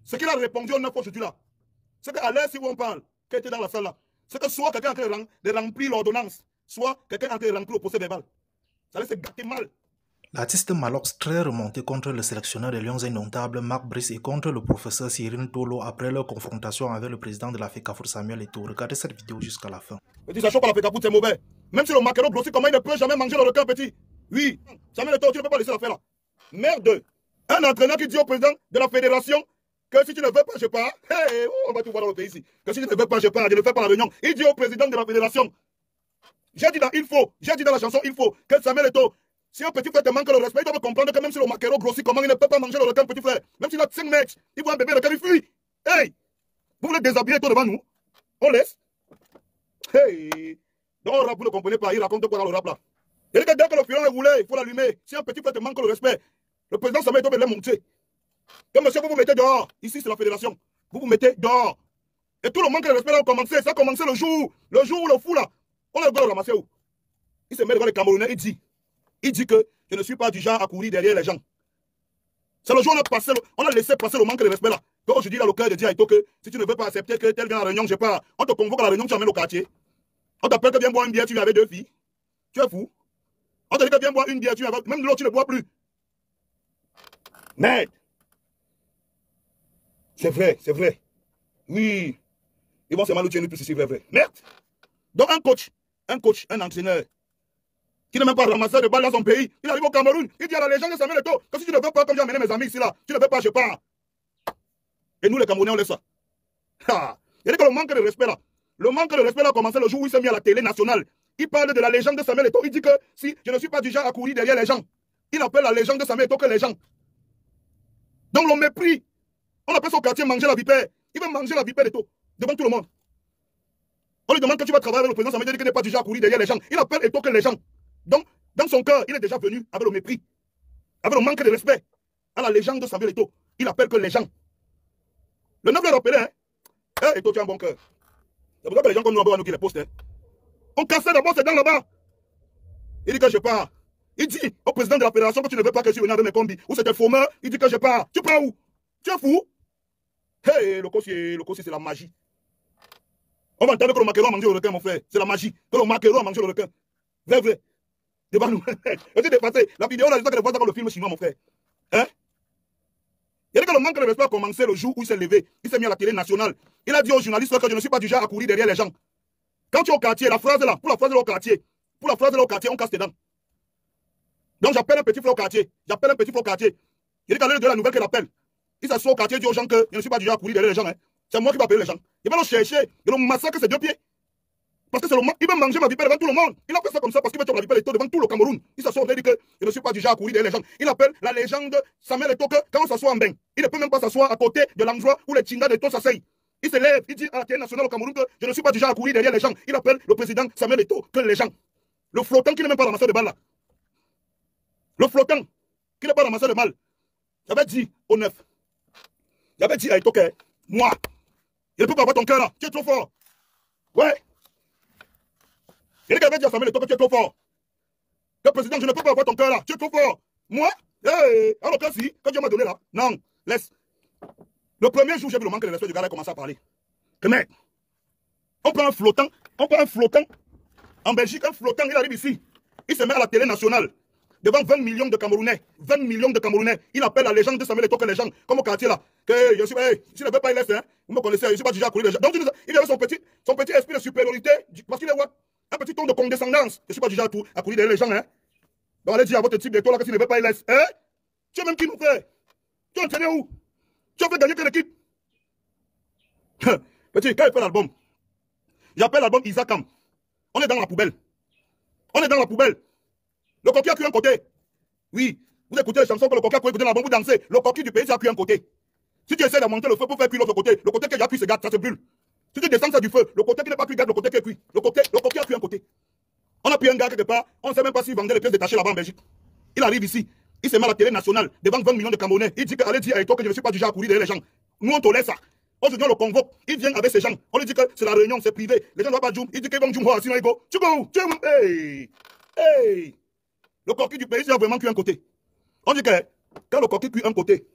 Ce qu'il a répondu au 9 aujourd'hui là, c'est qu'à l'heure si on parle, qui était dans la salle là, c'est que soit quelqu'un est en train de remplir l'ordonnance, soit quelqu'un est en train de remplir le procès verbal. Ça laisse gâter mal. L'artiste Malox, très remonté contre le sélectionneur des Lions Indomptables, Marc Brice, et contre le professeur Cyril Tolo après leur confrontation avec le président de la FECAFOOT, Samuel Eto'o. Regardez cette vidéo jusqu'à la fin. Petit, ça choque pas la FECAFOOT, c'est mauvais. Même si le maquereau grossit, comment il ne peut jamais manger le requin, petit? Oui, Samuel Eto'o, tu ne peux pas laisser l'affaire là. Merde. Un entraîneur qui dit au président de la fédération que si tu ne veux pas, je pars. Hey, on va tout voir dans le pays ici. Que si tu ne veux pas, je pars. Je ne fais pas la réunion. Il dit au président de la fédération. J'ai dit dans il faut. J'ai dit dans la chanson il faut que Samuel Eto'o. Si un petit frère te manque le respect, il doit comprendre que même si le maquereau grossit, comment il ne peut pas manger le requin, petit frère. Même s'il a 5 mètres, il voit un bébé, le requin, il fuit. Hey, vous voulez déshabiller tout devant nous? On laisse. Hey, dans le rap, vous ne comprenez pas. Il raconte quoi dans le rap là? Il dit que dès que le filon est roulé, il faut l'allumer. Si un petit frère te manque le respect, le président Samuel Eto'o va le monter. Que monsieur, vous vous mettez dehors. Ici, c'est la fédération. Vous vous mettez dehors. Et tout le manque de respect là a commencé. Ça a commencé le jour où le fou là, on a le ramasser où? Il se met devant les Camerounais, il dit que je ne suis pas du genre à courir derrière les gens. C'est le jour où on a laissé passer le manque de respect là. Aujourd'hui, il a le cœur de dire à Eto'o que si tu ne veux pas accepter que tel vient à la réunion, je sais pas, on te convoque à la réunion, tu amènes au quartier. On t'appelle que viens boire une bière, tu viens avec 2 filles. Tu es fou. On te dit que viens boire une bière, tu viens avec... Même l'autre, tu ne bois plus. Merde. C'est vrai, c'est vrai. Oui. Ils vont se mal plus ici, vrai. Merde. Donc un coach, un entraîneur, qui n'a même pas ramassé de balles dans son pays, il arrive au Cameroun, il dit à la légende de Samuel Eto'o que si tu ne veux pas, comme j'ai amené mes amis ici là, tu ne veux pas, je pars. Et nous les Camerounais, on laisse ça. Il dit que le manque de respect là, a commencé le jour où il s'est mis à la télé nationale. Il parle de la légende de Samuel Eto'o, il dit que si je ne suis pas du genre à courir derrière les gens, il appelle la légende de Samuel Eto'o que les gens. Donc le mépris, on appelle son quartier manger la vipère. Il veut manger la vipère d'Eto'o, devant tout le monde. On lui demande que tu vas travailler avec le président Samuel Eto'o, qu'il n'est pas du genre à courir derrière les gens. Il appelle Eto'o que les gens. Donc, dans son cœur, il est déjà venu avec le mépris, avec le manque de respect à la légende de Samuel Eto'o. Il appelle que les gens. Le 9 l'a rappelé, hein. Hey, Eto'o, tu as un bon cœur. C'est pour ça que les gens comme nous, on nous qui les postent. Hein. On cassait d'abord ses dents là-bas. Il dit que je pars. Il dit au président de la fédération que tu ne veux pas que je vienne avec mes combis. Ou c'était faux-meur. Il dit que je pars. Tu prends où? Tu es fou? Hey, le cossi, c'est la magie. On va entendre que le maquereau a mangé le requin, mon frère. C'est la magie. Que le maquereau a mangé le requin. Vrai. Devant nous. Je dépassé. La vidéo là, je sais que les voix dans le film chinois, mon frère. Hein? Il a dit que le manque de respect a commencé le jour où il s'est levé. Il s'est mis à la télé nationale. Il a dit aux journalistes que je ne suis pas du genre à courir derrière les gens. Quand tu es au quartier, la phrase là, pour la phrase là au quartier, on casse tes dents. Donc j'appelle un petit frère au quartier. Il dit qu'à l'heure de la nouvelle qu'il appelle. Il s'assoit au quartier, il dit aux gens que je ne suis pas du genre à courir derrière les gens. Hein. C'est moi qui vais appeler les gens. Il va le chercher, il le massacre ses 2 pieds. Parce que il veut manger ma vipère devant tout le monde. Il a fait ça comme ça parce qu'il veut tuer la vipère Eto'o devant tout le Cameroun. Il s'assoit, il dit que je ne suis pas du genre à courir derrière les gens. Il appelle la légende Samuel Eto'o que quand on s'assoit en bain, il ne peut même pas s'asseoir à côté de l'endroit où les Tchinga d'Eto'o s'asseyent. Il se lève, il dit à la télé nationale au Cameroun que je ne suis pas du genre à courir derrière les gens. Il appelle le président Samuel Eto'o que les gens. Le flottant qui n'est même pas ramassé de balles là. Le flottant qui n'est pas ramassé de balles. J'avais dit au 9. J'avais dit à Eto'o que moi, il ne peut pas avoir ton cœur là. Tu es trop fort. Ouais. Il dit qu'il avait dit à Samuel Eto'o que tu es trop fort. Le président, je ne peux pas avoir ton cœur là. Tu es trop fort. Moi, alors que si, quand Dieu m'a donné là. Non, laisse. Le premier jour, j'ai vu le manque de respect du gars là commencer à parler. Que mec, on prend un flottant. En Belgique, un flottant, il arrive ici. Il se met à la télé nationale. Devant 20 millions de Camerounais. Il appelle la légende de Samuel Eto'o que les gens, comme au quartier là. Que je suis, si je ne veux pas, il laisse. Hein. Vous me connaissez, je ne suis pas du genre à courir les gens. Donc il avait son petit esprit de supériorité. Parce qu'il est what? Un petit ton de condescendance. Je ne suis pas du genre à courir derrière les gens. Hein. Donc allez dire à votre type d'Eto'o là que s'il ne veut pas, il laisse. Hein? Tu es même qui nous fait? Tu es entraîné où? Tu as fait gagner quelle équipe? Petit, quand il fait l'album, j'appelle l'album Isakam. On est dans la poubelle. Le coquille a cru un côté. Oui, vous écoutez les chansons que le coquille a cru écouter dans l'album, vous dansez. Le coquille du pays, ça a cru un côté. Si tu essaies de monter le feu pour faire cuire l'autre côté, le côté qui a cuit se gâte, ça se brûle. Si tu descends ça du feu, le côté qui n'est pas cuit garde le côté qui est cuit. Le coquille a cru un côté. On a pris un gars quelque part, on ne sait même pas s'il vendait les pièces détachées là-bas en Belgique. Il arrive ici, il se met à la télé nationale, devant 20 millions de Camerounais. Il dit que allez dire à Eto'o que je ne suis pas du genre à courir derrière les gens. Nous on tolère ça. Aujourd'hui on le convoque, il vient avec ces gens. On lui dit que c'est la réunion, c'est privé. Les gens ne doivent pas Djoum. Il dit qu'ils vont Djoum, sinon il go. Tu go où? Hey. Le coquille du pays, il a vraiment cuit un côté. On dit que quand le coquille cuit un côté,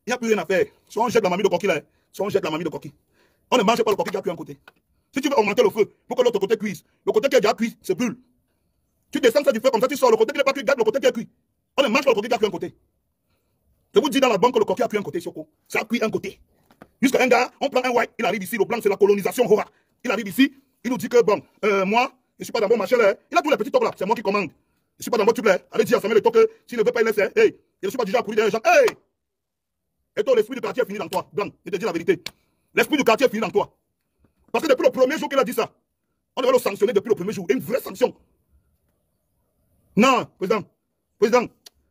Il n'y a plus rien à faire. Soit on jette la mamie de coquille là, soit on jette la mamie de coquille. On ne mange pas le coquille qui a cuit un côté. Si tu veux augmenter le feu pour que l'autre côté cuise, le côté qui est déjà cuit, c'est brûle. Tu descends ça du feu comme ça, tu sors le côté qui n'est pas cuit, garde le côté qui est cuit. On ne mange pas le coquille qui a cuit un côté. Je vous dis dans la banque que le coquille a cuit un côté, Soko. Ça a cuit un côté. Jusqu'à un gars, on prend un white, il arrive ici, le blanc c'est la colonisation, Hora. Il arrive ici, il nous dit que bon, moi, je ne suis pas dans mon marché là. Il a tous les petits tocs là, c'est moi qui commande. Je ne suis pas dans mon truc là. Allez dire à Samuel Eto'o que s'il ne veut pas, il laisse. Hey, je ne suis pas déjà à courir derrière les gens. Hey! Eto'o, l'esprit du quartier est fini dans toi. Blanc, je te dis la vérité. L'esprit du quartier est fini dans toi. Parce que depuis le premier jour qu'il a dit ça, on devait le sanctionner depuis le premier jour. Une vraie sanction. Non, président,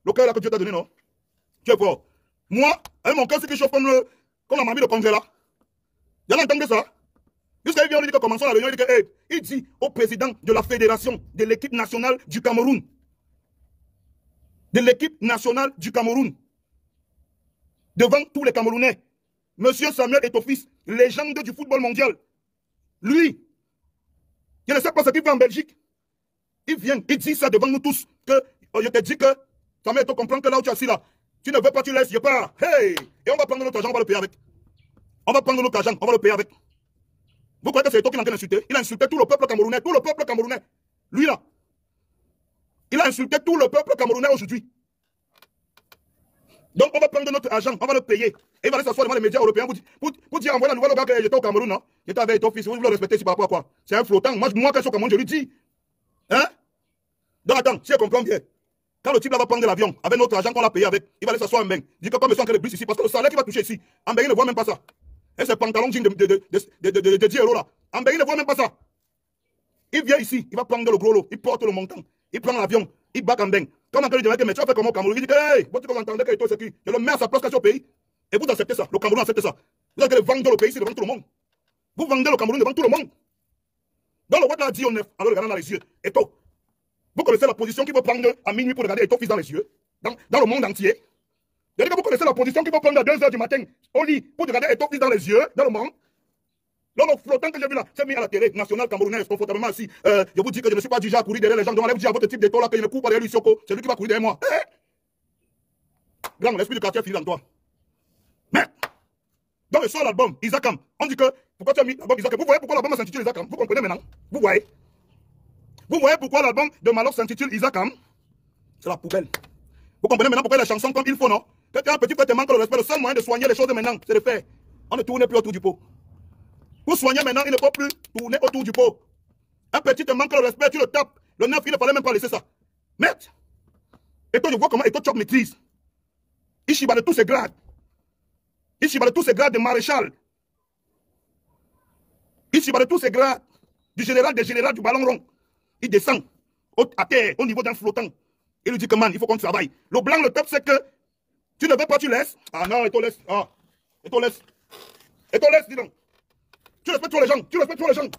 le cœur là que Dieu t'a donné, non? Tu es fort. Moi, avec mon cœur, c'est que je chauffe comme la mamie de congrès là. Vous allez entendre ça? Jusqu'à il vient, on dit que commençons la réunion, il dit que, hey, il dit au président de la fédération de l'équipe nationale du Cameroun. De l'équipe nationale du Cameroun. Devant tous les Camerounais. Monsieur Samuel Eto'o, légende du football mondial. Lui, je ne sais pas ce qu'il fait en Belgique. Il vient, il dit ça devant nous tous. Que je te dis que Samuel Eto'o comprend que là où tu es assis là, tu ne veux pas, tu laisses, je pars. Hey! Et on va prendre notre argent, on va le payer avec. On va prendre notre argent, on va le payer avec. Vous croyez que c'est Eto'o qui est en train d'insulter? Il a insulté tout le peuple camerounais, tout le peuple camerounais. Lui là. Il a insulté tout le peuple camerounais aujourd'hui. Donc on va prendre notre argent, on va le payer. Et il va aller s'asseoir devant les médias européens pour dire envoyer la nouvelle au gars que j'étais au Cameroun, non? J'étais avec Eto'o, vous le respectez, c'est par rapport à quoi? C'est un flottant. Moi quand je suis au Cameroun, je lui dis. Hein? Donc attends, si elle comprend bien. Quand le type là va prendre l'avion avec notre argent qu'on l'a payé avec, il va aller s'asseoir en Mbeng. Il dit que comme ils sont en train de bus ici, parce que le salaire qu'il va toucher ici, en Mbeng, il ne voit même pas ça. Et ce pantalon jean de 10 € là, en Mbeng, il ne voit même pas ça. Il vient ici, il va prendre le gros lot, il porte le montant, il prend l'avion, il bat en Mbeng. Quand on lui dit mais tu vas faire comment au Cameroun? Il dit que hey, vous entendez que c'est qui? Je le mets à sa place quand au pays. Et vous acceptez ça, le Cameroun accepte ça. Vous allez vendre le pays ici devant tout le monde. Vous vendez le Cameroun devant tout le monde. Dans le Ouattara dit au neuf, alors regardez dans les yeux, Eto'o. Vous connaissez la position qu'il faut prendre à minuit pour regarder Eto'o dans les yeux, dans le monde entier. Je dis que vous connaissez la position qu'il faut prendre à 2 h du matin au lit pour regarder Eto'o dans les yeux, dans le monde. L'homme flottant que j'ai vu là, c'est mis à la télé nationale camerounaise, confortablement assis. Je vous dis que je ne suis pas du genre à courir derrière les gens. Donc allez vous dire à votre type d'Eto'o là que je ne cours pas derrière lui, Soko. C'est lui qui va courir derrière moi. Grand, l'esprit du quartier file dans toi. Mais, dans le sort l'album, Isakam, on dit que, pourquoi tu as mis l'album Isakam? Vous voyez pourquoi l'album s'intitule Isakam? Vous comprenez maintenant? Vous voyez? Vous voyez pourquoi l'album de Malox s'intitule Isakam? C'est la poubelle. Vous comprenez maintenant pourquoi la chanson comme il faut, non? Quand tu as un petit frère te manque le respect, le seul moyen de soigner les choses maintenant, c'est de faire. On ne tourne plus autour du pot. Pour soigner maintenant, il ne faut plus tourner autour du pot. Un petit te manque le respect, tu le tapes. Le neuf, il ne fallait même pas laisser ça. Merde. Et toi, je vois comment Eto'o maîtrise. Il chiba de tous ses grades. Il chiba de tous ses grades de maréchal. Il chiba de tous ses grades du général des généraux du ballon rond. Il descend à terre, au niveau d'un flottant. Il lui dit que man, il faut qu'on travaille. Le blanc, le top, c'est que tu ne veux pas, tu laisses. Ah non, Eto'o laisse. Ah, Eto'o laisse. Eto'o laisse, dis donc. Tu respectes trop les gens. Tu respectes trop les gens.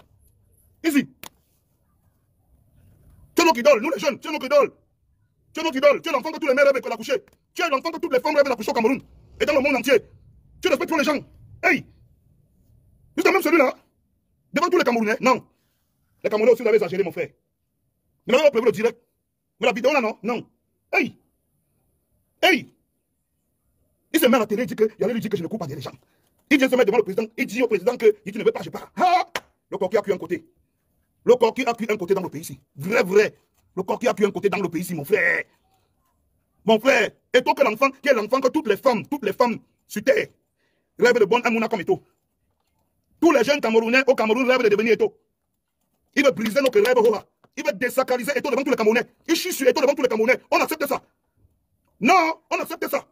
Ici. Tu es notre idole, nous les jeunes, tu es notre idole. Tu es notre idole. Tu es l'enfant que tous les mères rêvent d'accoucher. Tu es l'enfant que toutes les femmes rêvent d'accoucher au Cameroun. Et dans le monde entier. Tu respectes trop les gens. Hey. Jusqu'à même celui-là. Devant tous les Camerounais. Non. Les Camerounais aussi, vous avez exagéré, mon frère. Mais là, on prévu le direct. Mais la vidéo là, non. Non. Hey. Hey. Il se met à la télé, il dit que, il allait lui dire que je ne cours pas derrière les gens. Il vient se mettre devant le président, il dit au président que tu ne veux pas, je pars. Ah. Le coquille a cuit un côté. Le coquille a cuit un côté dans le pays ici. Vrai, vrai. Le coquille a cuit un côté dans le pays ici, mon frère. Mon frère, Eto'o que l'enfant, qui est l'enfant que toutes les femmes sur terre rêvent de bonne amouna comme Eto'o. Tous les jeunes Camerounais au Cameroun rêvent de devenir Eto'o. Il veut briser notre rêve, Rora. Il veut désacraliser Eto'o devant tous les Camerounais. Il chie sur Eto'o devant tous les Camerounais. On accepte ça. Non, on accepte ça.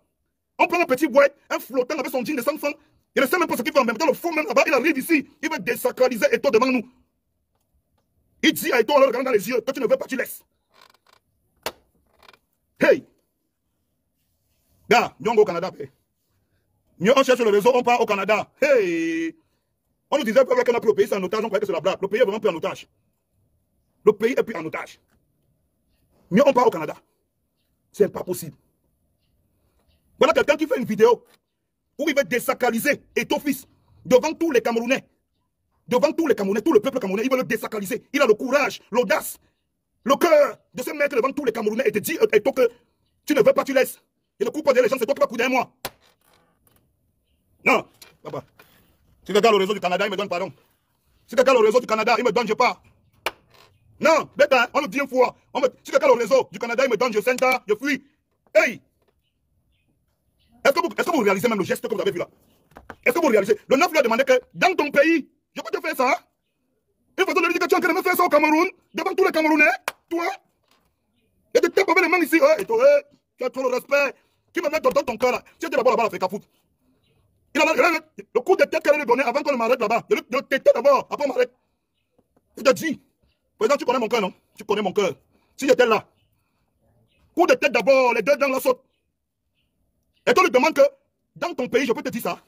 On prend un petit boîte, un flottant avec son jean de 100 francs. Il ne sait même pas ce qu'il fait en même temps. Le faux même là-bas, il arrive ici. Il veut désacraliser Eto'o devant nous. Il dit à Eto'o, en le regardant dans les yeux, que tu ne veux pas, tu laisses. Hey! Gars, nous on va au Canada. Mieux on cherche le réseau, on part au Canada. Hey! On nous disait qu'on a pris le pays, c'est en otage, on croyait que c'est la blague. Le pays est vraiment pris en otage. Le pays est pris en otage. Mieux on part au Canada. C'est pas possible. Voilà quelqu'un qui fait une vidéo où il veut désacraliser Eto'o devant tous les Camerounais. Devant tous les Camerounais, tout le peuple camerounais, il veut le désacraliser. Il a le courage, l'audace, le cœur de se mettre devant tous les Camerounais et de dire Eto'o que tu ne veux pas, tu laisses. Et ne coupe pas derrière les gens, c'est toi qui vas couper derrière moi. Non, papa. Si quelqu'un a le réseau du Canada, il me donne pardon. Si quelqu'un a le réseau du Canada, il me donne, je pars. Non, bête, hein, on le dit une fois. Si quelqu'un a le réseau du Canada, il me donne, je sente, je fuis. Hey! Est-ce que vous réalisez même le geste que vous avez vu là? Est-ce que vous réalisez? Le 9 lui a demandé que dans ton pays, je peux te faire ça. Hein? Une façon de lui dire que tu es en train de me faire ça au Cameroun, devant tous les Camerounais, toi. Et de te taper les mains ici, et toi, tu as trop le respect. Qui me met dans ton cœur là? Tu étais d'abord là-bas à Fekafoot. Il a le coup de tête qu'elle lui donnait avant qu'on ne m'arrête là-bas. Je le têtais d'abord, après on m'arrête. Je te dis, président, tu connais mon cœur, non? Tu connais mon cœur. Si j'étais là, coup de tête d'abord, les deux dans la saute. Et toi lui demandes que dans ton pays, je peux te dire ça.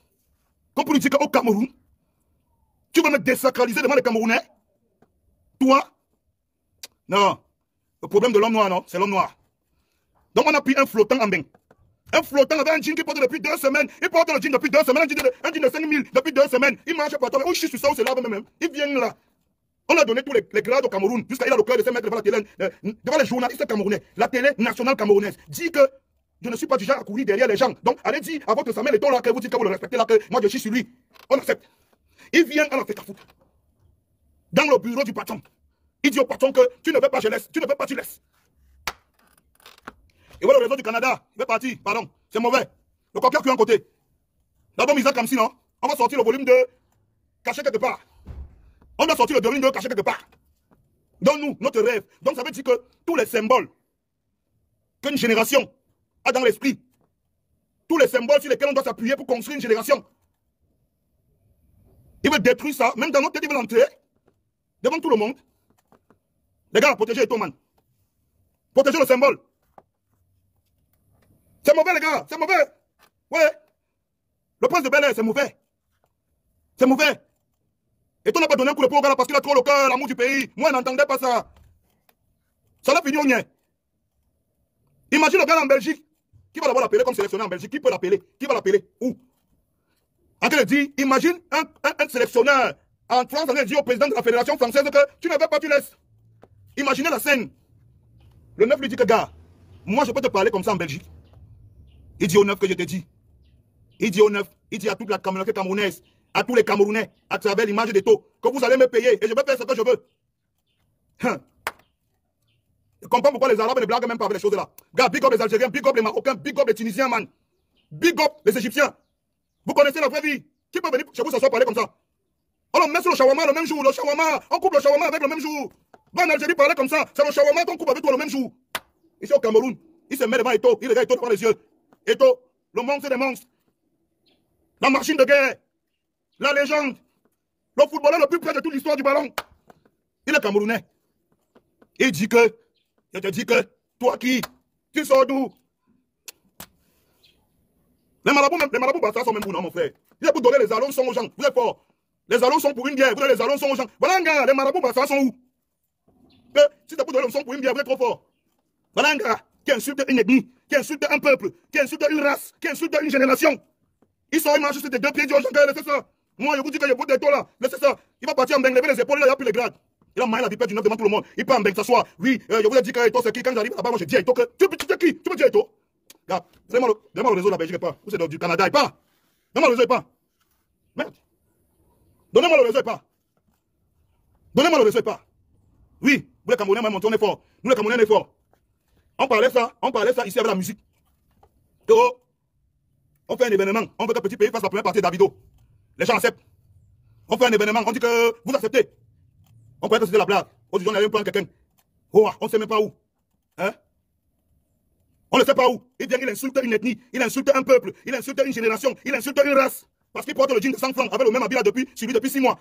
Comme pour lui dire qu'au Cameroun, tu vas me désacraliser devant les Camerounais? Toi? Non. Le problème de l'homme noir, non? C'est l'homme noir. Donc on a pris un flottant en bain. Un flottant avec un jean qui porte depuis 2 semaines. Il porte le jean depuis 2 semaines. Un jean de 5 000 depuis 2 semaines. Il marche partout. Où je suis sur ça, où c'est là même. Il vient là. On a donné tous les grades au Cameroun. Jusqu'à il a le cœur de se mettre devant la télé, devant les journalistes camerounais. La télé nationale camerounaise. Dit que je ne suis pas du genre à courir derrière les gens. Donc allez dire à votre Samuel Eto'o là que vous dites que vous le respectez là, que moi je suis sur lui. On accepte. Il vient à la Fekafoot. Dans le bureau du patron. Il dit au patron que tu ne veux pas, je laisse. Tu ne veux pas, tu laisses. Et voilà le réseau du Canada. Il va partir, pardon. C'est mauvais. Le coquin qui est en côté. D'abord, Misa comme si, non? On va sortir le volume 2 caché quelque part. On doit sortir le volume 2 caché quelque part. Donne-nous notre rêve. Donc ça veut dire que tous les symboles qu'une génération a dans l'esprit, tous les symboles sur lesquels on doit s'appuyer pour construire une génération, il veut détruire ça. Même dans notre tête, il veut l'entrer devant tout le monde. Les gars, protégez Eto'o, man. Protégez le symbole. C'est mauvais, les gars, c'est mauvais. Ouais. Le prince de Bel-Air, c'est mauvais. C'est mauvais. Et toi, n'a pas donné un coup de poing au gars parce qu'il a trop le cœur, l'amour du pays. Moi, je n'entendais pas ça. Ça l'a fini au nien. Imagine le gars en Belgique. Qui va d'abord l'appeler comme sélectionneur en Belgique? Qui peut l'appeler? Qui va l'appeler? Où? En train de dire, imagine un sélectionneur en France en train de dire au président de la fédération française que tu ne veux pas, tu laisses. Imaginez la scène. Le 9 lui dit que, gars, moi, je peux te parler comme ça en Belgique. Il dit au 9 que je te dis. Il dit au 9, il dit à toute la communauté camerounaise, à tous les Camerounais, à travers l'image d'Eto'o, que vous allez me payer et je vais faire ce que je veux. Je comprends pourquoi les Arabes ne blaguent même pas avec les choses là. Gars, big up les Algériens, big up les Marocains, big up les Tunisiens, man. Big up les Égyptiens. Vous connaissez la vraie vie. Qui peut venir chez vous s'asseoir parler comme ça? On le met sur le shawarma le même jour. Le shawarma, on coupe le shawarma avec le même jour. Va en Algérie parler comme ça. C'est le shawarma qu'on coupe avec toi le même jour. Ici au Cameroun, il se met devant Eto'o, il regarde Eto'o devant les yeux. Eto'o, le monstre des monstres. La machine de guerre. La légende. Le footballeur le plus près de toute l'histoire du ballon. Il est camerounais. Il dit que, je te dis que, toi qui, tu sors d'où? Les marabouts, ça sont même pour nous, mon frère. Il est pour donner les allons sont aux gens. Vous êtes fort. Les allons sont pour une bière, vous donnez les allons sont aux gens. Voilà un gars, les marabouts, ça sont où? Si c'est pour donner le son pour une bière, vous êtes trop fort. Voilà un gars qui insulte une ethnie, qui insulte un peuple, qui insulte une race, qui insulte une génération. Il sort, il marche sur tes deux pieds, il dit aux gens, laissez ça. Moi, je vous dis que je vote d'Eto'o là, laissez ça. Il va partir en beng, lever les épaules, là, il n'y a plus les grades. Il a maillé la vipère du 9 devant tout le monde. Il part en beng, s'assoit. Oui, je vous ai dit que Eto'o c'est qui? Quand j'arrive là-bas, moi je dis à Eto'o que. Tu es qui? Tu me dis Eto'o? Regarde, donnez-moi le réseau de la Belgique et pas. Ou c'est du Canada et pas. Donnez-moi le réseau et pas. Merde. Donnez-moi le réseau et pas. Donnez-moi le réseau et pas. Oui, vous les Camerounais, même, on est fort. Nous les Camerounais, on est fort. On parlait ça ici avec la musique. On fait un événement, on veut que petit pays fasse la première partie d'Avido. Les gens acceptent. On fait un événement, on dit que vous acceptez. On croyait que c'était la blague. Aujourd'hui, on allait prendre quelqu'un. Oh, on ne sait même pas où. Hein? On ne sait pas où. Il vient, il insulte une ethnie, il insulte un peuple, il insulte une génération, il insulte une race. Parce qu'il porte le jean de 100 francs avec le même habit là depuis 6 mois.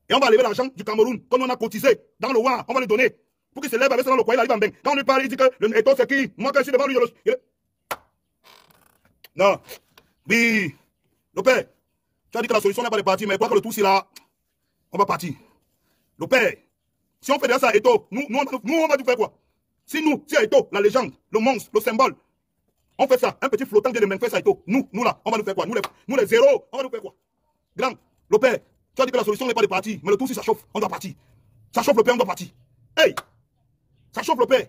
Et on va lever l'argent du Cameroun, comme on a cotisé dans le WAR, on va lui donner. Pour qu'il se lève avec ça dans le coin, il arrive en bain. Quand on lui parle, il dit que le Eto'o c'est qui? Moi, quand je suis devant lui, Non. Oui. Le père, tu as dit que la solution n'est pas de partir, mais je crois que le tout, c'est là. On va partir. Le père, si on fait déjà ça à Eto'o, nous, on va tout faire quoi? Si à Eto'o, la légende, le monstre, le symbole, on fait ça, un petit flottant de main fait ça à Eto'o. Nous là, on va nous faire quoi? Nous les zéros, on va nous faire quoi? Grand, le père, tu as dit que la solution n'est pas de partir, mais le tout, si ça chauffe, on doit partir. Ça chauffe le père, on doit partir. Hey! Ça chauffe le père.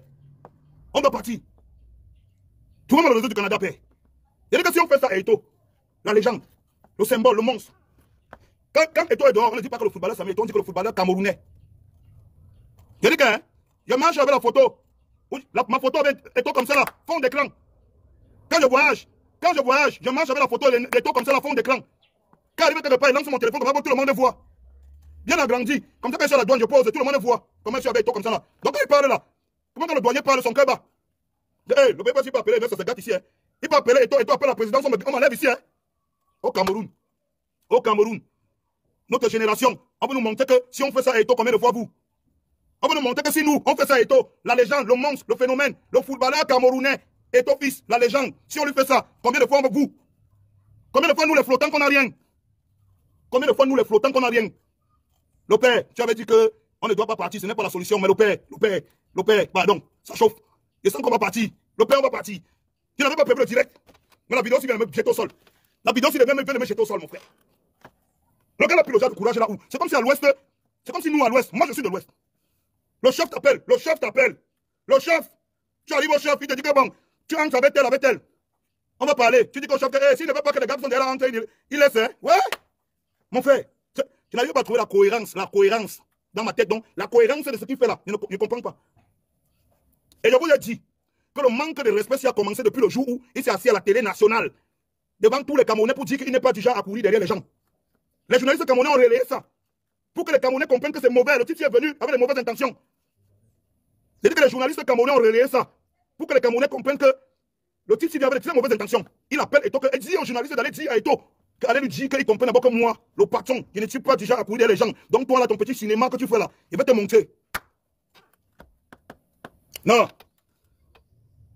On doit partir. Tu vois le réseau du Canada, père. Il y a que si on fait ça à Eto'o, la légende, le symbole, le monstre. Quand Eto'o est dehors, on ne dit pas que le footballeur Samuel Eto'o, on dit que le footballeur camerounais. Je dis que, hein, je marche avec la photo. Ma photo avec Eto'o comme ça là, fond d'écran. Quand je voyage, je marche avec la photo d'Eto'o comme ça là, fond d'écran. Quand il arrive quelque part, il lance sur mon téléphone comme ça, tout le monde voit. Bien agrandi. Comme ça, quand je suis à la douane, je pose, tout le monde voit. Comment je suis avec Eto'o comme ça là. Donc quand il parle là, comment quand le douanier parle, son cœur bat. Hey, le bébé, il peut appeler, ça se gâte ici. Hein. Il peut appeler Eto'o appelle la présidence, on m'enlève ici. Hein. Au Cameroun. Au Cameroun. Notre génération, on veut nous montrer que si on fait ça à Eto'o, combien de fois vous? On veut nous montrer que si nous, on fait ça à Eto'o, la légende, le monstre, le phénomène, le footballeur camerounais, Eto'o fils, la légende, si on lui fait ça, combien de fois on veut vous? Combien de fois nous les flottants qu'on n'a rien? Combien de fois nous les flottants qu'on n'a rien? Le père, tu avais dit qu'on ne doit pas partir, ce n'est pas la solution, mais le père, pardon, ça chauffe. Et sans qu'on va partir, le père on va partir. Tu n'avais pas prévu le direct, mais la vidéo, il vient de me jeter au sol. La vidéo, il vient de me jeter au sol, mon frère. Le gars n'a plus le courage là où? C'est comme si à l'ouest, c'est comme si nous à l'ouest, moi je suis de l'ouest. Le chef t'appelle, le chef, tu arrives au chef, il te dit que bon, tu rentres avec elle. On va parler. Tu dis qu'au chef, s'il ne veut pas que les gars sont derrière rentrés, il laisse, hein? Ouais? Mon frère, tu n'arrives pas à trouver la cohérence dans ma tête. Donc, la cohérence de ce qu'il fait là, je ne comprends pas. Et je vous ai dit que le manque de respect a commencé depuis le jour où il s'est assis à la télé nationale, devant tous les Camerounais pour dire qu'il n'est pas du genre à courir derrière les gens. Les journalistes camerounais ont relayé ça. Pour que les Camerounais comprennent que c'est mauvais. Le titre est venu avec les mauvaises intentions. C'est-à-dire que les journalistes camerounais ont relayé ça. Pour que les Camerounais comprennent que le titre vient avec les mauvaises intentions. Il appelle Eto'o, il dit aux journalistes d'aller dire à Eto'o, d'aller lui dire qu'il comprenne d'abord que moi, le patron, je ne suis pas du genre à courir derrière les gens. Donc toi là, ton petit cinéma que tu fais là, il va te montrer. Non.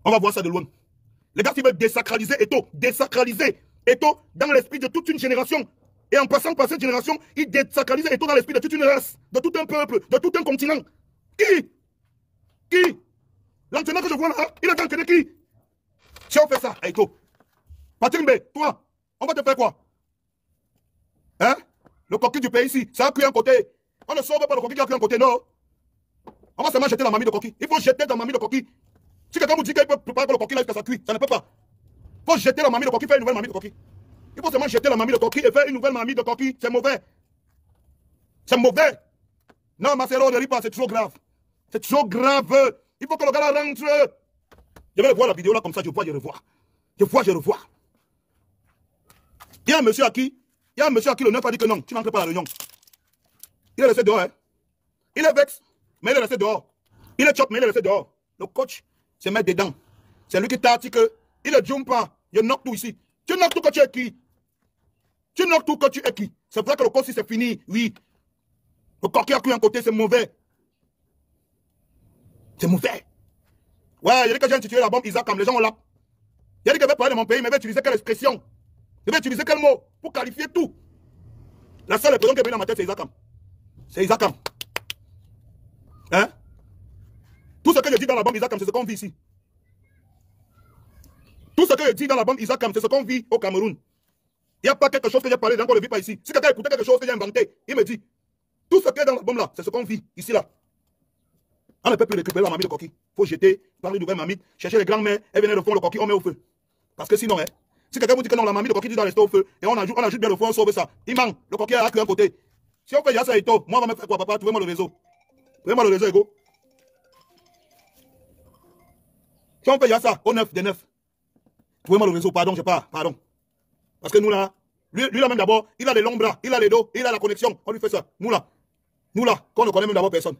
On va voir ça de loin. Les gars, ils veulent désacraliser Eto'o dans l'esprit de toute une génération. Et en passant par cette génération, il désacralise Eto'o dans l'esprit de toute une race, de tout un peuple, de tout un continent. Qui? L'entraîneur que je vois là, il a entraîné qui? Si on fait ça, Eto'o, Patrick Mbe, toi, on va te faire quoi? Hein? Le coquille du pays ici, ça a cuit un côté. On ne sauve pas le coquille qui a cuit un côté, non. On va seulement jeter la mamie de coquille. Il faut jeter la mamie de coquille. Si quelqu'un vous dit qu'il peut préparer le coquille là jusqu'à ça cuit, ça ne peut pas. Il faut jeter la mamie de coquille, faire une nouvelle mamie de coquille. Il faut seulement jeter la mamie de coquille et faire une nouvelle mamie de coquille. C'est mauvais. C'est mauvais. Non, Marcelo, ne ris pas, c'est trop grave. C'est trop grave. Il faut que le gars là rentre. Je vais revoir la vidéo là comme ça, je vois, je revois. Il y a un monsieur à qui le neuf a dit que non, tu n'entres pas à la réunion. Il est resté dehors. Hein. Il est vexe, mais il est resté dehors. Il est chop, mais il est resté dehors. Le coach se met dedans. C'est lui qui t'a dit que il ne jump pas. Il knock tout ici. Tu knock tout quand tu es qui? Tu knock tout quand tu es qui? C'est vrai que le coach, si c'est fini, oui. Le corps qui a cru un côté, c'est mauvais. C'est mauvais. Ouais, il a dit que j'ai intitulé la bombe Isaac comme les gens ont là. Il a dit qu'il avait parlé de mon pays, mais il va utiliser quelle expression? Il va utiliser quel mot pour qualifier tout? La seule expression qui est venue dans ma tête, c'est Isaac. C'est Isaac. Hein? Tout ce que je dis dans la bombe Isaac, c'est ce qu'on vit ici. Tout ce que je dis dans la bombe Isaac, c'est ce qu'on vit au Cameroun. Il n'y a pas quelque chose que j'ai parlé, qu'on ne le vit pas ici. Si quelqu'un écoutait quelque chose que j'ai inventé, il me dit, tout ce qui est dans la bombe là, c'est ce qu'on vit ici là. On ne peut plus récupérer la mamie de coquille. Il faut jeter, parler de nouvelle mamie, chercher les grands-mères, elles viennent au fond, le coquille, on met au feu. Parce que sinon, hein, si quelqu'un vous dit que non, la mamie de coquille dit dans les au feu, et on ajoute bien le feu, on sauve ça. Il manque, le coquille a qu'un côté. Si on fait Yassa et moi, on va me faire quoi, papa? Trouvez-moi le réseau. Trouvez-moi le réseau, Ego. Si on fait Yassa, au 9 des 9. Trouvez-moi le réseau, pardon, je pars, pardon. Parce que nous là, lui là même d'abord, il a les longs bras, il a les dos, il a la connexion. On lui fait ça. Nous là, qu'on ne connaît même d'abord personne.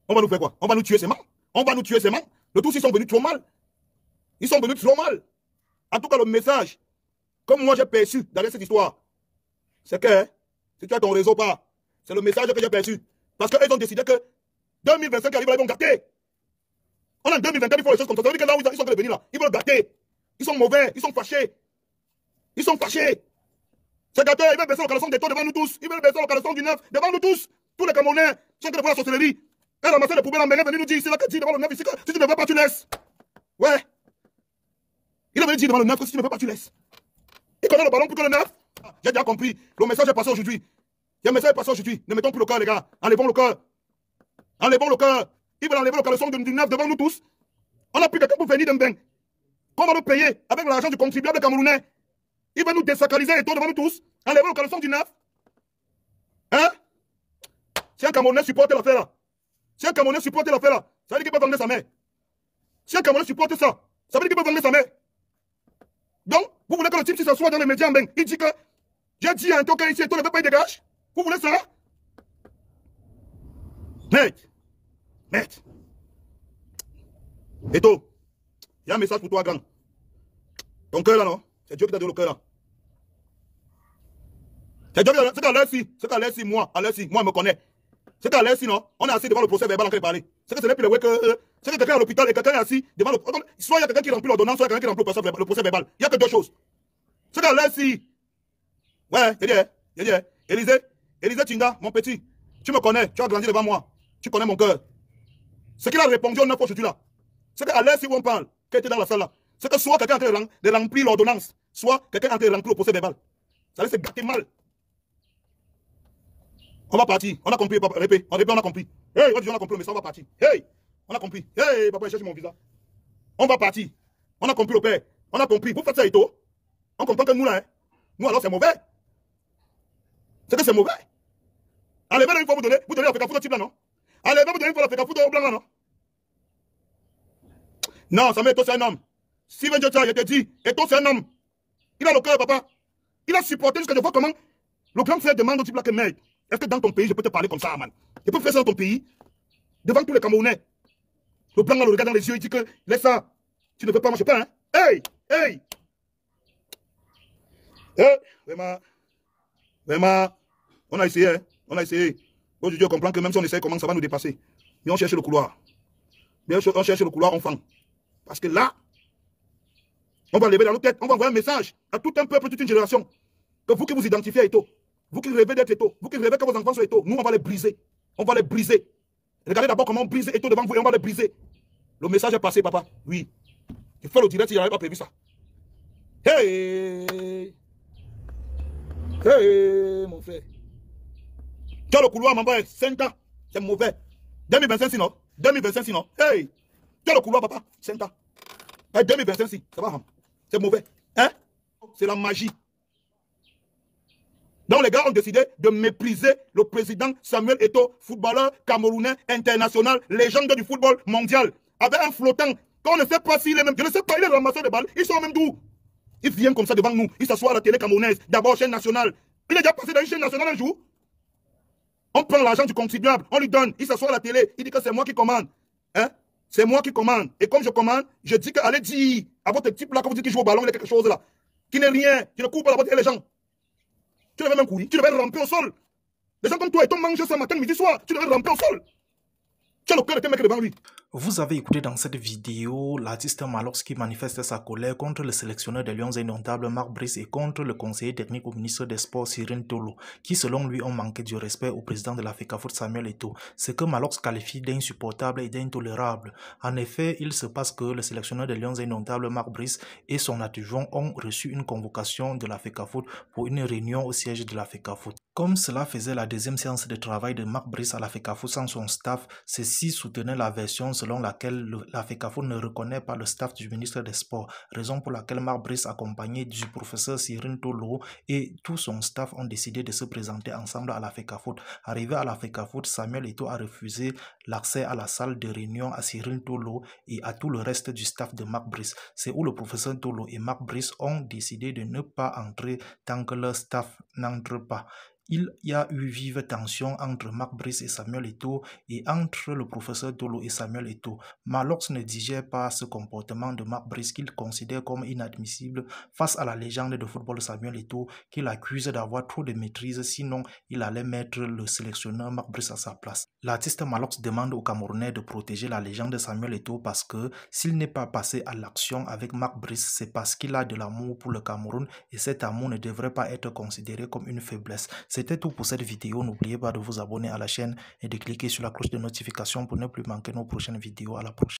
On va nous faire quoi? On va nous tuer, c'est mal. Le tous, ils sont venus trop mal. En tout cas, le message, comme moi j'ai perçu dans cette histoire, c'est que, si tu as ton réseau pas, c'est le message que j'ai perçu. Parce qu'ils ont décidé que 2025 arrive là, ils vont gâter. On est en 2024, il faut les choses comme ça. Ça veut dire que là où ils sont venus là, ils veulent gâter. Ils sont mauvais, ils sont fâchés. Ces gâteurs, ils veulent baisser le caleçon des taux devant nous tous. Ils veulent baisser le caleçon du 9 devant nous tous. Tous les Camerounais sont en train de voir la sorcellerie. Et ramasser les poubelles en Bénin, venir nous dire ici, là, que dit devant le 9 ici, que si tu ne veux pas, tu laisses. Ouais. Il est venu dire devant le 9 que si tu ne veux pas, tu laisses. Il connaît le ballon plus que le 9. J'ai déjà compris. Le message est passé aujourd'hui. Le message est passé aujourd'hui. Ne mettons plus le cœur, les gars. Enlevons le cœur. Ils veulent enlever le caleçon du 9 devant nous tous. On a pris quelqu'un pour venir d'un bain. Qu'on va nous payer avec l'argent du contribuable camerounais. Il va nous désacraliser et tout devant nous tous. Enlever le caleçon du 9. Hein? Si un Camerounais supporte l'affaire là, si un Camerounais supporte l'affaire là, ça veut dire qu'il peut vendre sa mère. Si un Camerounais supporte ça, ça veut dire qu'il peut vendre sa mère. Donc, vous voulez que le type s'assoie dans les médias en il dit que j'ai dit à un token ici et tout ne veut pas y dégage? Vous voulez ça? Mec. Eto, il y a un message pour toi, grand. Ton cœur là, non? C'est Dieu qui t'a donné le cœur là. C'est Dieu qui t'a donné. C'est qu'à l'aise, moi, il me connaît. C'est qu'à l'aise, non? On est assis devant le procès verbal en train de parler. C'est que ce n'est plus le way que. C'est que quelqu'un à l'hôpital et quelqu'un est assis devant le. Soit il y a quelqu'un qui remplit l'ordonnance, soit il y a quelqu'un qui remplit le procès verbal. Il n'y a que deux choses. C'est qu'à l'aise, ouais, j'ai dit, Élisée Tinga, mon petit, tu me connais, tu as grandi devant moi, tu connais mon cœur. Ce qu'il a répondu au 9 aujourd'hui là, c'est qu'à l'aise, si on parle, qui était dans la salle là, c'est que soit quelqu'un est en train de remplir l'ordonnance, soit quelqu'un est en train de remplir le procès verbal. Ça laisse gâter mal. On va partir, on a compris, papa, répé, on a compris. Hey, on a compris le message, on va partir. Hey, on a compris. Hey, papa, cherche mon visa. On va partir. On a compris le père. On a compris. Vous faites ça et tout. On comprend que nous là, hein. Nous alors c'est mauvais. C'est que c'est mauvais. Enlevez une fois vous donnez la fécafoute au type là, non? Enlevez vous donnez une fois la fécafoute au blanc là, non? Non, ça met Eto, c'est un homme. Steven Jocha, je te dis, Eto, c'est un homme. Il a le cœur, papa. Il a supporté jusqu'à de voir comment le grand frère demande au type là que mec, est-ce que dans ton pays, je peux te parler comme ça, man? Je peux faire ça dans ton pays? Devant tous les Camerounais. Le blanc là le regarde dans les yeux, il dit que laisse ça. Tu ne veux pas marcher pas, hein? Hey! Vraiment, on a essayé, hein? On a essayé. Aujourd'hui, on comprend que même si on essaie comment ça va nous dépasser. Mais on cherche le couloir. On cherche le couloir, on fend. Parce que là, on va lever dans nos têtes, on va envoyer un message à tout un peuple, toute une génération. Que vous qui vous identifiez à Eto, vous qui rêvez d'être Eto, vous qui rêvez que vos enfants soient Eto, nous on va les briser. On va les briser. Regardez d'abord comment on brise Eto devant vous et on va les briser. Le message est passé, papa. Oui. Il faut le direct, il n'avait pas prévu ça. Hey, mon frère. Tu as le couloir, mon frère, 5 ans. C'est mauvais. 2025 sinon. 2025 sinon. Hey, tu as le couloir, papa, 5 ans. 2025 si, ça va. C'est mauvais. Hein? C'est la magie. Donc les gars ont décidé de mépriser le président Samuel Eto, footballeur camerounais international, légende du football mondial, avec un flottant. Quand on ne sait pas s'il est même, je ne sais pas, il est ramasseur de balles, ils sont même d'où? Il vient comme ça devant nous, il s'assoit à la télé camerounaise, d'abord chaîne nationale. Il est déjà passé dans une chaîne nationale un jour. On prend l'argent du contribuable, on lui donne, il s'assoit à la télé, il dit que c'est moi qui commande. Hein? C'est moi qui commande. Et comme je commande, je dis que allez dire à votre type là, quand vous dites qu'il joue au ballon, il y a quelque chose là, qui n'est rien, qui ne court pas la boîte et les gens. Tu devais même courir, tu devais ramper au sol. Les gens comme toi, ils mangent ça matin, midi, soir, tu devais ramper au sol. Tu as le cœur de tes mecs devant lui. Vous avez écouté dans cette vidéo l'artiste Malox qui manifeste sa colère contre le sélectionneur des Lions indomptables Marc Brice et contre le conseiller technique au ministre des Sports Cyril Tolo, qui selon lui ont manqué du respect au président de la FECAFOOT Samuel Eto, ce que Malox qualifie d'insupportable et d'intolérable. En effet, il se passe que le sélectionneur des Lions indomptables Marc Brice et son adjoint ont reçu une convocation de la FECAFOOT pour une réunion au siège de la FECAFOOT. Comme cela faisait la deuxième séance de travail de Marc Brice à la FECAFOOT sans son staff, ceux-ci soutenaient la version selon laquelle la FECAFOOT ne reconnaît pas le staff du ministre des Sports, raison pour laquelle Marc Brice, accompagné du professeur Cyril Tolo et tout son staff, ont décidé de se présenter ensemble à la FECAFOOT. Arrivé à la FECAFOOT, Samuel Eto a refusé l'accès à la salle de réunion à Cyril Tolo et à tout le reste du staff de Marc Brice. C'est où le professeur Tolo et Marc Brice ont décidé de ne pas entrer tant que leur staff n'entre pas. Il y a eu vive tension entre Marc Brice et Samuel Eto et entre le professeur Tolo et Samuel Eto. Malox ne digère pas ce comportement de Marc Brice qu'il considère comme inadmissible face à la légende de football Samuel Eto qu'il accuse d'avoir trop de maîtrise, sinon il allait mettre le sélectionneur Marc Brice à sa place. L'artiste Malox demande aux Camerounais de protéger la légende de Samuel Eto parce que s'il n'est pas passé à l'action avec Marc Brice, c'est parce qu'il a de l'amour pour le Cameroun et cet amour ne devrait pas être considéré comme une faiblesse. C'était tout pour cette vidéo. N'oubliez pas de vous abonner à la chaîne et de cliquer sur la cloche de notification pour ne plus manquer nos prochaines vidéos. À la prochaine.